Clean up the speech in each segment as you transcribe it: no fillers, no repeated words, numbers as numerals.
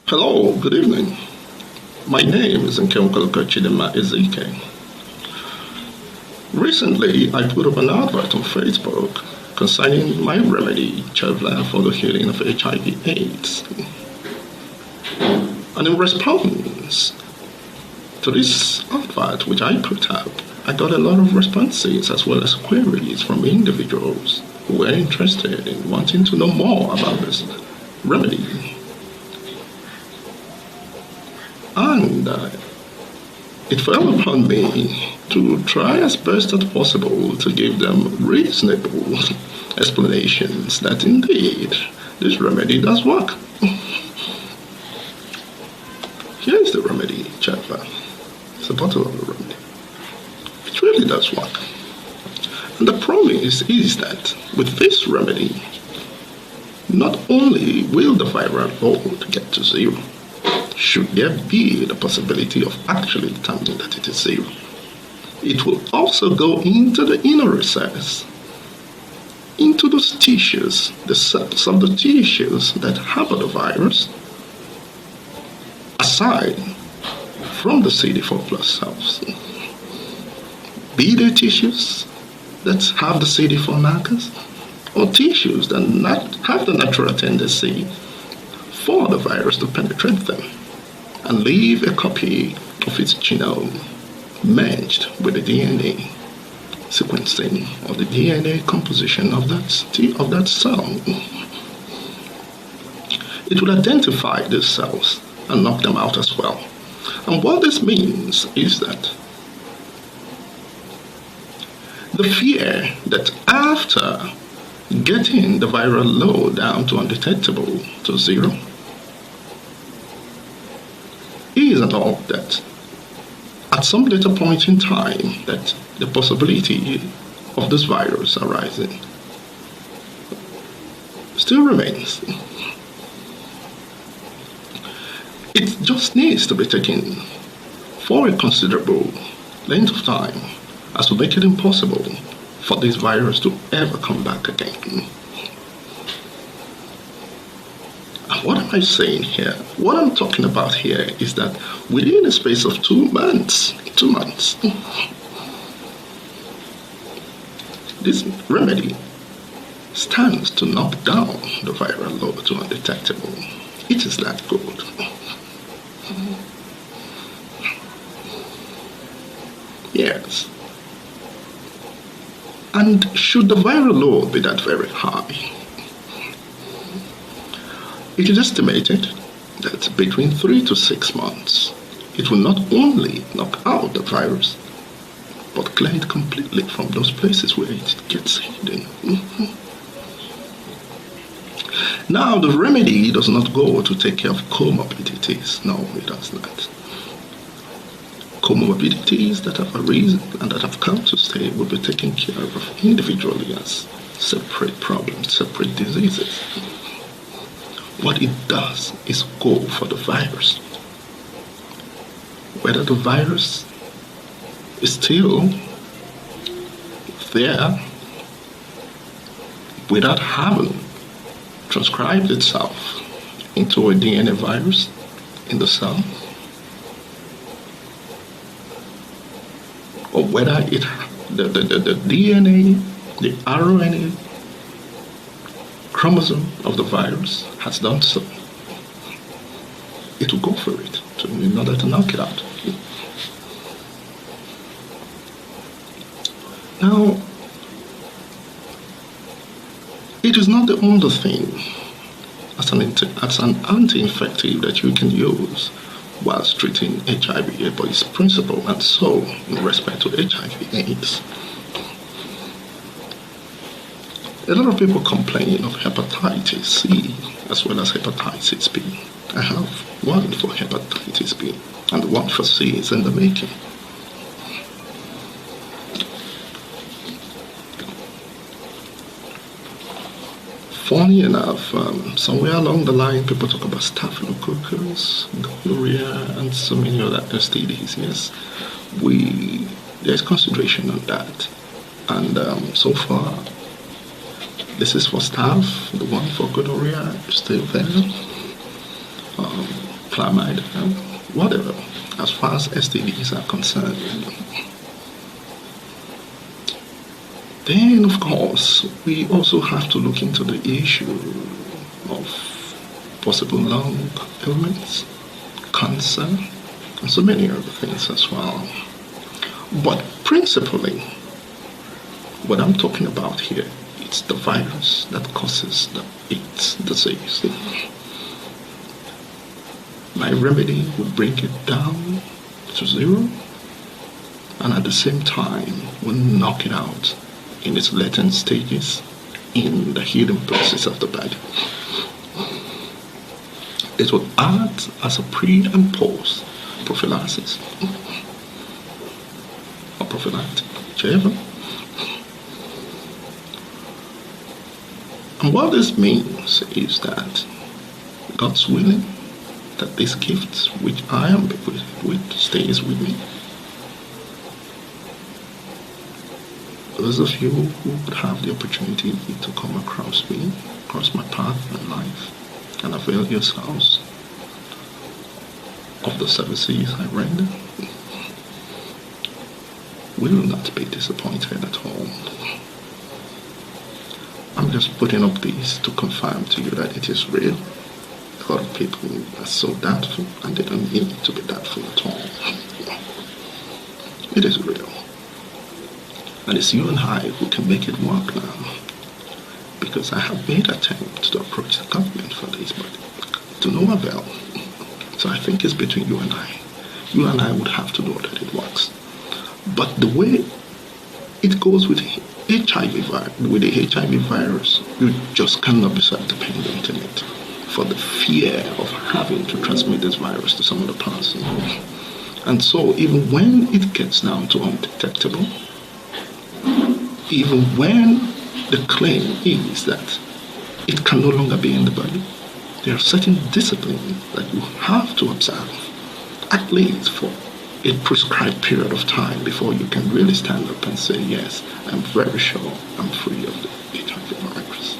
Hello, good evening. My name is Nkenkolo Chidema Ezike. Recently, I put up an advert on Facebook concerning my remedy, Chevla, for the healing of HIV/AIDS. And in response to this advert which I put up, I got a lot of responses as well as queries from individuals who were interested in wanting to know more about this remedy. And it fell upon me to try as best as possible to give them reasonable explanations that indeed this remedy does work. Here is the remedy, Cheva. It's a bottle of the remedy. It really does work. And the promise is that with this remedy, not only will the viral load get to zero, should there be the possibility of actually determining that it is zero, it will also go into the inner recess, into those tissues, the cells of the tissues that harbor the virus, aside from the CD4 plus cells. Be they tissues that have the CD4 markers, or tissues that have the natural tendency for the virus to penetrate them and leave a copy of its genome merged with the DNA sequencing or the DNA composition of that cell. It will identify these cells and knock them out as well. And what this means is that the fear that after getting the viral load down to undetectable to zero is and all that at some later point in time that the possibility of this virus arising still remains. It just needs to be taken for a considerable length of time as to make it impossible for this virus to ever come back again. What am I saying here? What I'm talking about here is that within a space of 2 months, this remedy stands to knock down the viral load to undetectable. It is that good. Yes. And should the viral load be that very high, it is estimated that between 3 to 6 months, it will not only knock out the virus, but clear it completely from those places where it gets hidden. Now, the remedy does not go to take care of comorbidities. No, it does not. Comorbidities that have arisen and that have come to stay will be taken care of individually as separate problems, separate diseases. What it does is go for the virus. Whether the virus is still there without having transcribed itself into a DNA virus in the cell, or whether the DNA, the RNA, chromosome of the virus has done so, it will go for it in order to knock it out. Now, it is not the only thing as an anti-infective that you can use whilst treating HIV, but its principle and so in respect to HIV/AIDS. A lot of people complain of hepatitis C as well as hepatitis B. I have one for hepatitis B and one for C is in the making. Funny enough, somewhere along the line, people talk about staphylococcus, gonorrhea, and so many other STDs. Yes, there's consideration on that, and so far, this is for staph. The one for gonorrhea is still there. chlamydia, whatever, as far as STDs are concerned. Then, of course, we also have to look into the issue of possible lung ailments, cancer, and so many other things as well. But principally, what I'm talking about here, it's the virus that causes the AIDS disease. My remedy will bring it down to zero, and at the same time will knock it out in its latent stages in the healing process of the body. It will act as a pre and post prophylaxis or prophylactic, whichever. And what this means is that God's willing that this gift which I am with stays with me. Those of you who would have the opportunity to come across me, across my path in life, and avail yourselves of the services I render, will not be disappointed at all. I'm just putting up this to confirm to you that it is real. A lot of people are so doubtful, and they don't need to be doubtful at all. It is real. And it's you and I who can make it work now. Because I have made attempts to approach the government for this, but to no avail. So I think it's between you and I. You and I would have to know that it works. But the way it goes with with the HIV virus, you just cannot be self-dependent on it for the fear of having to transmit this virus to some other person. And so even when it gets down to undetectable, even when the claim is that it can no longer be in the body, there are certain disciplines that you have to observe, at least for a prescribed period of time before you can really stand up and say, yes, I'm very sure I'm free of the HIV virus,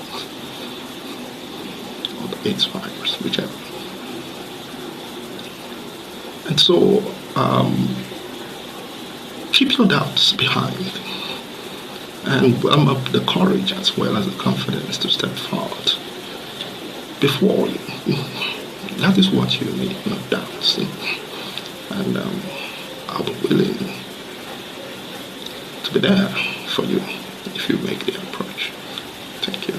or the AIDS virus, whichever. And so, keep your doubts behind, and warm up the courage as well as the confidence to step forward before you. That is what you need, no doubts. And I'll be willing to be there for you if you make the approach. Thank you.